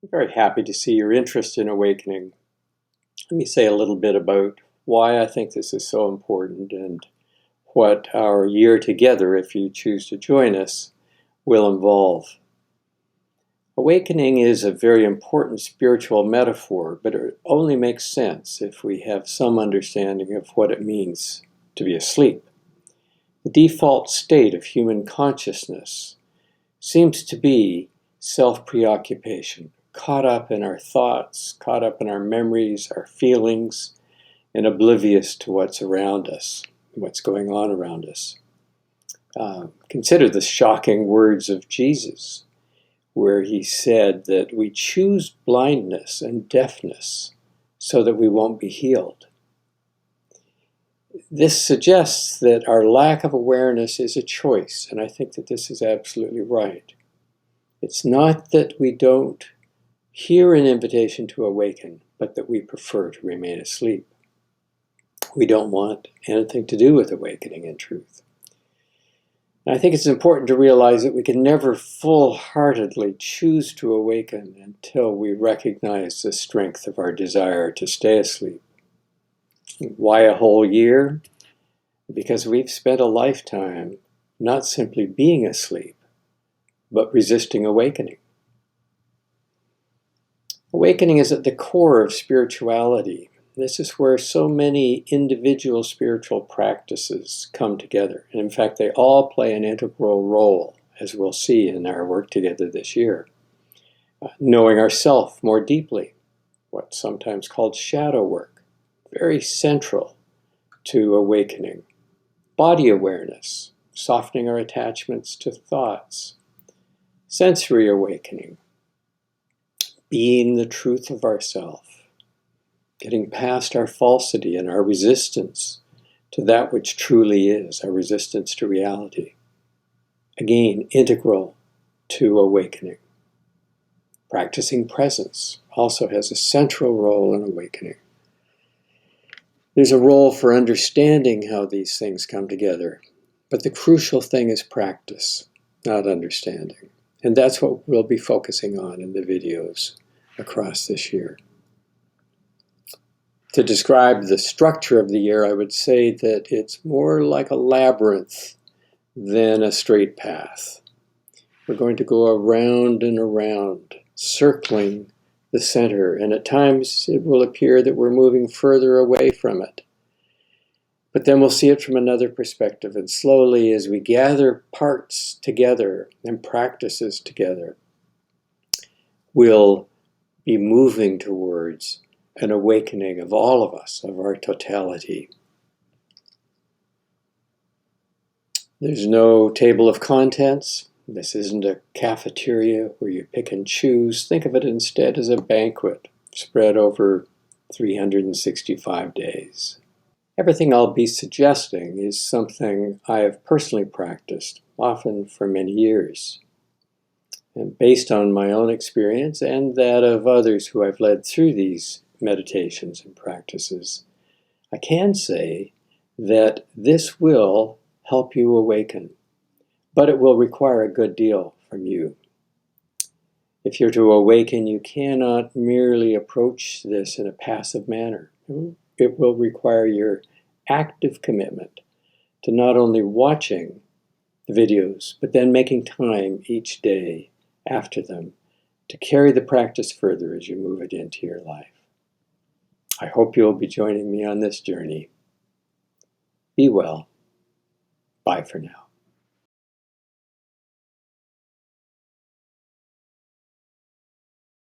I'm very happy to see your interest in awakening. Let me say a little bit about why I think this is so important and what our year together, if you choose to join us, will involve. Awakening is a very important spiritual metaphor, but it only makes sense if we have some understanding of what it means to be asleep. The default state of human consciousness seems to be self-preoccupation, caught up in our thoughts, caught up in our memories, our feelings, and oblivious to what's around us, what's going on around us. Consider the shocking words of Jesus, where he said that we choose blindness and deafness so that we won't be healed. This suggests that our lack of awareness is a choice, and I think that this is absolutely right. It's not that we don't hear an invitation to awaken, but that we prefer to remain asleep. We don't want anything to do with awakening in truth. And I think it's important to realize that we can never full-heartedly choose to awaken until we recognize the strength of our desire to stay asleep. Why a whole year? Because we've spent a lifetime not simply being asleep, but resisting awakening. Awakening is at the core of spirituality. This is where so many individual spiritual practices come together. And in fact, they all play an integral role, as we'll see in our work together this year. Knowing ourself more deeply, what's sometimes called shadow work, very central to awakening. Body awareness, softening our attachments to thoughts. Sensory awakening, being the truth of ourself, getting past our falsity and our resistance to that which truly is, our resistance to reality. Again, integral to awakening. Practicing presence also has a central role in awakening. There's a role for understanding how these things come together, but the crucial thing is practice, not understanding. And that's what we'll be focusing on in the videos across this year. To describe the structure of the year, I would say that it's more like a labyrinth than a straight path. We're going to go around and around, circling the center, and at times it will appear that we're moving further away from it. But then we'll see it from another perspective, and slowly as we gather parts together and practices together, we'll be moving towards an awakening of all of us, of our totality. There's no table of contents. This isn't a cafeteria where you pick and choose. Think of it instead as a banquet spread over 365 days. Everything I'll be suggesting is something I have personally practiced, often for many years. And based on my own experience and that of others who I've led through these meditations and practices, I can say that this will help you awaken, but it will require a good deal from you. If you're to awaken, you cannot merely approach this in a passive manner. It will require your active commitment to not only watching the videos, but then making time each day after them to carry the practice further as you move it into your life. I hope you'll be joining me on this journey. Be well. Bye for now.